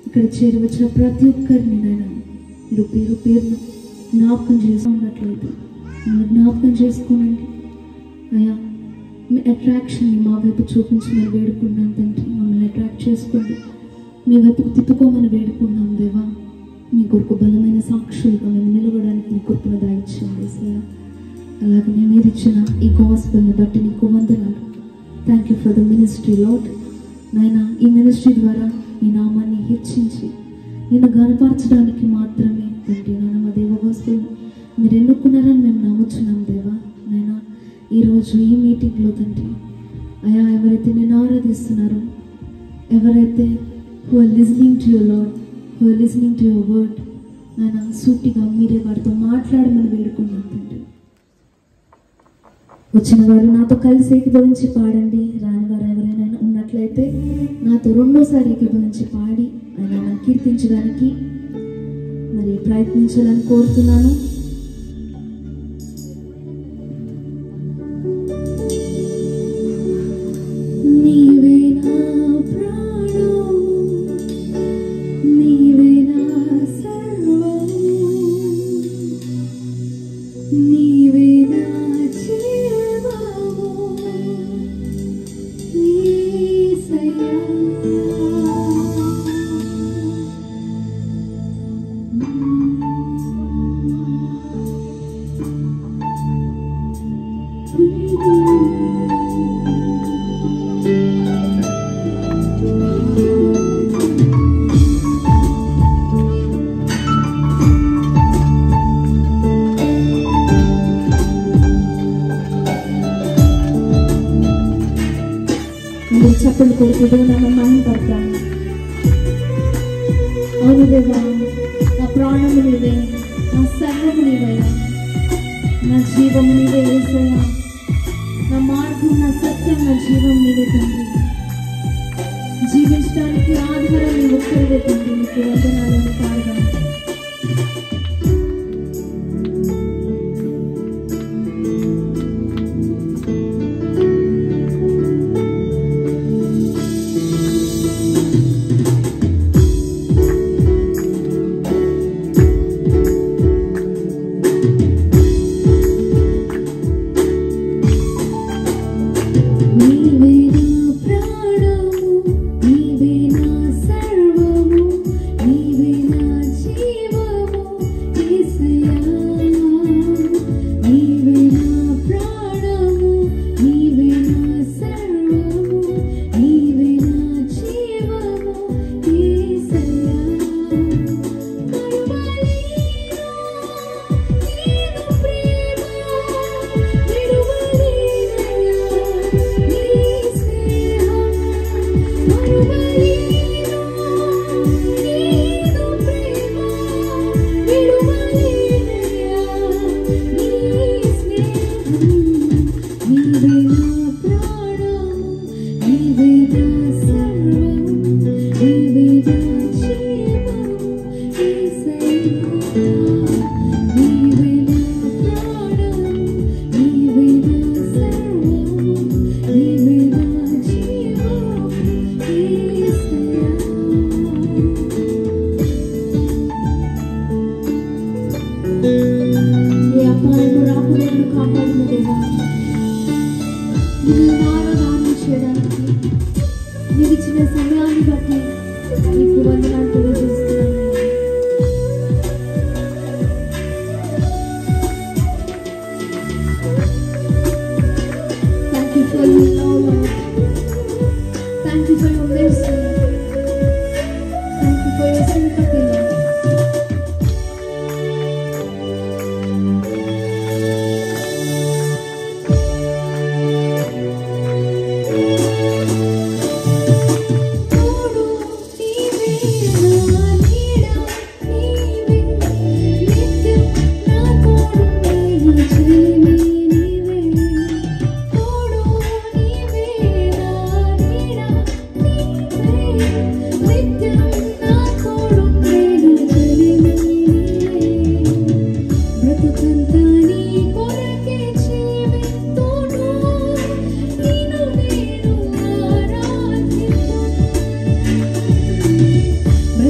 ఇక్కడ చేరి వచ్చిన ప్రతి ఒక్కరిని నాయన మీరు పేరు పేరును జ్ఞాపకం చేసుకున్నట్లయితే మీరు జ్ఞాపకం చేసుకోనండి అయ్యా. మీ అట్రాక్షన్ని మా వైపు చూపించి మనం వేడుకున్నాం తండ్రి. మమ్మల్ని అట్రాక్ట్ చేసుకోండి, మీ వైపుకు తిప్పుకోమని వేడుకున్నాం దేవా. మీ కొరకు బలమైన సాక్షులుగా మేము నిలవడానికి మీ కృపను దయచేయండి సార్. అలాగే నేను మీరు ఇచ్చిన ఈ గాస్పెల్ని బట్టి నీకు వందనాలు. Thank you for the ministry lord. నాయన ఈ మినిస్ట్రీ ద్వారా మీ నామాన్ని హెచ్చించి నేను గనపరచడానికి మాత్రమే తండ్రి నాయన మా దేవ గాస్పెల్ మీరు ఎన్నుకున్నారని మేము నమ్ముచున్నాం దేవా. నాయన ఈరోజు ఈ మీటింగ్లో తండ్రి అయా ఎవరైతే నేను ఆరాధిస్తున్నారో, ఎవరైతే who are listening to your lord, who are listening to your word, నాయన సూటిగా మీరే వారితో మాట్లాడమని వేడుకున్నాం తండ్రి. వచ్చిన వారు నాతో కలిసి ఏకీభవించి పాడండి. రాని వారు ఎవరైనా ఉన్నట్లయితే నాతో రెండోసారి ఏకీభవించి పాడి ఆయన కీర్తించడానికి మరి ప్రయత్నించాలని కోరుతున్నాను. చప్పలు కొడుకుడు నన్ను మనం పడతాను. అవును దేవా, నా ప్రాణము నీవే, నా సర్వము నీవయ్యా, నా జీవము నీవే యేసయ్యా, నా మార్గం, నా సత్యం, నా జీవం నీవే తండ్రి. జీవించడానికి ఆధారం నీ ఒక్కరివే తండ్రి. నీకు వందనాలను పాడదాం.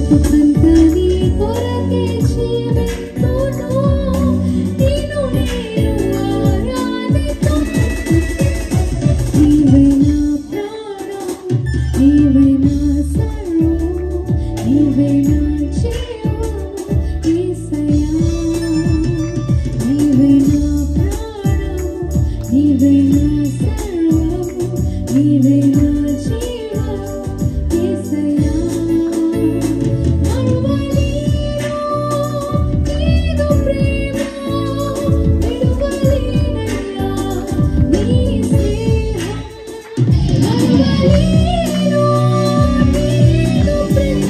బ్రతుకంతా నీ కొరకే జీవిస్తును నిన్ను నేను ఆరాధిస్తూ నీవే నా ప్రాణం నీవే నా సర్వం నీవే నా జీవం యేసయ్యా నీవే నా ప్రాణం నీవే నా సర్వం నీవే నా జీవం యేసయ్యా మరువలేను నీదు ప్రేమ విడువలేనయ్యా నీ స్నేహం మరువలేను నీదు ప్రేమ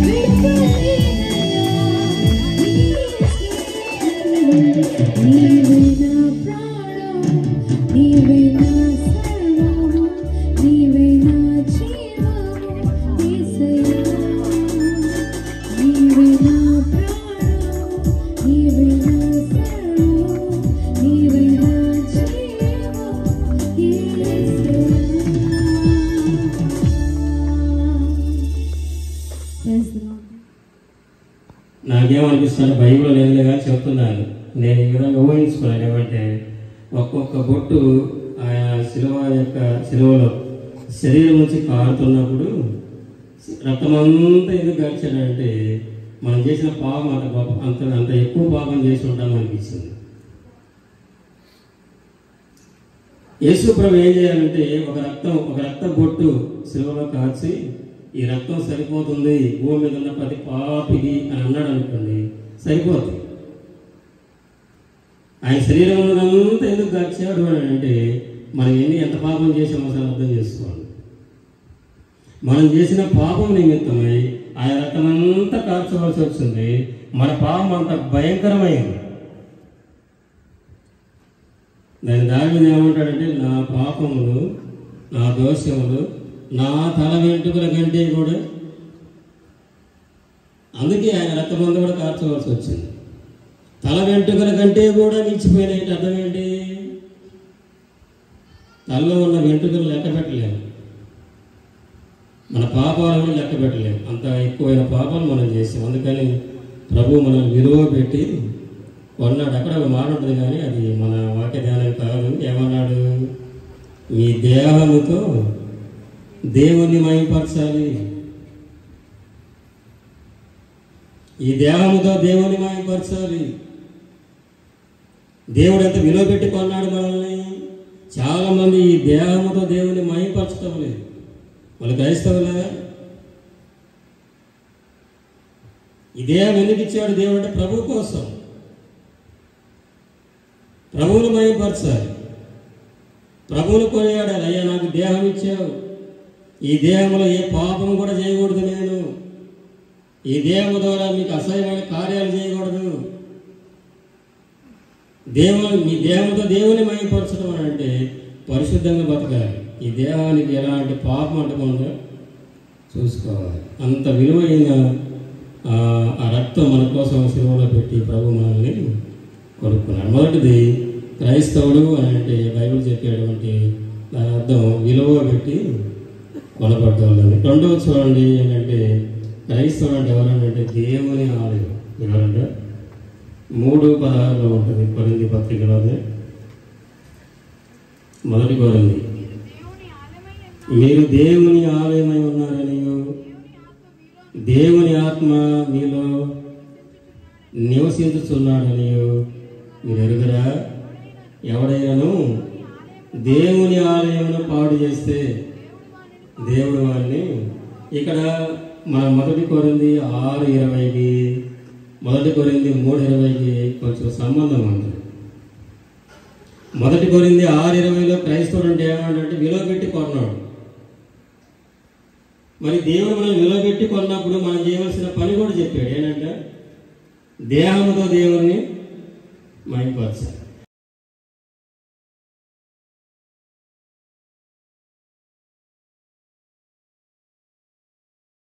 విడువలేనయ్యా నీ స్నేహం నీవే నా ప్రాణం నీవే నా సర్వం నీవే నా జీవం యేసయ్యా నీవే నా ప్రాణం నీవే నా సర్వం నీవే నా జీవం యేసయ్యా. Praise the Lord. నాకేమనిపిస్తుంది బైబిల్ లేదు కానీ చెప్తున్నాను. నేను ఈ విధంగా ఊహించుకున్నాను. ఏమంటే ఒక్కొక్క బొట్టు ఆయన శిలువలో శరీరం నుంచి కారుతున్నప్పుడు రక్తమంతా ఎందుకు గడిచాడంటే మనం చేసిన పాపం అంత ఎక్కువ పాపం చేసి ఉంటాం అనిపించింది. యేసు ప్రభు ఏం చేయాలంటే ఒక రక్త బొట్టు శిలువలో కాచి ఈ రక్తం సరిపోతుంది భూమి మీద ఉన్న ప్రతి పాపిది అని అన్నాడు అనుకోండి, సరిపోతుంది. ఆయన శరీరంలో అంతా ఎందుకు గడిచాడు అని అంటే మనం ఎంత పాపం చేసామో అసలు అర్థం చేసుకోవాలి. మనం చేసిన పాపం నిమిత్తమై ఆయన రక్తమంతా కార్చవలసి వచ్చింది. మన పాపం అంత భయంకరమైంది. దాని ఏమంటాడంటే నా పాపములు నా దోషములు నా తల వెంట్రుకల కంటే కూడా, అందుకే ఆయన రక్తమంతా కూడా కార్చవలసి వచ్చింది. తల వెంట్రుకల కంటే కూడా మించిపోయినాయి. అర్థం ఏంటి? తలలో ఉన్న వెంట్రుకలు లెక్క పెట్టలేము, మన పాపాలను లెక్క పెట్టలేము. అంత ఎక్కువైన పాపాలు మనం చేసాం. అందుకని ప్రభు మనల్ని విలువ పెట్టి కొన్నాడు. అక్కడ ఒక మాట ఉంటుంది కానీ అది మన వాక్య ధ్యానం కాదు. ఏమన్నాడు? మీ దేహముతో దేవుణ్ణి మహిమపరచాలి. ఈ దేహముతో దేవుని మహిమపరచాలి. దేవుడు ఎంత విలువ పెట్టి కొన్నాడు మనల్ని. చాలా మంది ఈ దేహముతో దేవుని మహిమపరచడం లేదు. వాళ్ళు క్రైస్తవులే. ఈ దేహం ఎందుకు ఇచ్చాడు దేవుడు అంటే ప్రభు కోసం. ప్రభువును మహిమపరచాలి, ప్రభువును కొనియాడాలి. అయ్యా నాకు దేహం ఇచ్చావు, ఈ దేహంలో ఏ పాపం కూడా చేయకూడదు, నేను ఈ దేహము ద్వారా మీకు అసహ్యమైన కార్యాలు చేయకూడదు. మీ దేహంతో దేవుని మహిమపరచడం అని అంటే పరిశుద్ధంగా బతకాలి. ఈ దేహానికి ఎలాంటి పాపం అంటకుండా చూసుకోవాలి. అంత విలువైన ఆ రక్తం మన కోసం శిలువలో పెట్టి ప్రభు మనల్ని కొనుక్కున్నాడు. మొదటిది క్రైస్తవుడు అని అంటే బైబిల్ చెప్పేటువంటి దాని అర్థం విలువ పెట్టి కొనబడ్డవాళ్ళని. రెండవ చూడండి ఏంటంటే క్రైస్తవుడు అంటే ఎవరంటే దేవుని ఆలయం. ఎవరంటే 3:16 ఉంటుంది కొరింథీ పత్రికలోనే. మొదటి కొరింథీ, మీరు దేవుని ఆలయమై ఉన్నారని దేవుని ఆత్మ మీలో నివసించుచున్నాడని మీరు ఎరుగరా? ఎవడైనాను దేవుని ఆలయమును పాడు చేస్తే దేవుడు వారిని, ఇక్కడ మన మొదటి కొరింథీ 6:20కి మొదటి కొరింథీ 3:20కి కొంచెం సంబంధం ఉంది. మొదటి కొరింథీ 6:20లో క్రైస్తవుడు అంటే ఏమంటే విలువ పెట్టి కొన్నాడు. మరి దేవుడు మనం విలువ పెట్టి కొన్నప్పుడు మనం చేయవలసిన పని కూడా చెప్పాడు. ఏంటంటే దేహంతో దేవుని మహిమపరచాలి.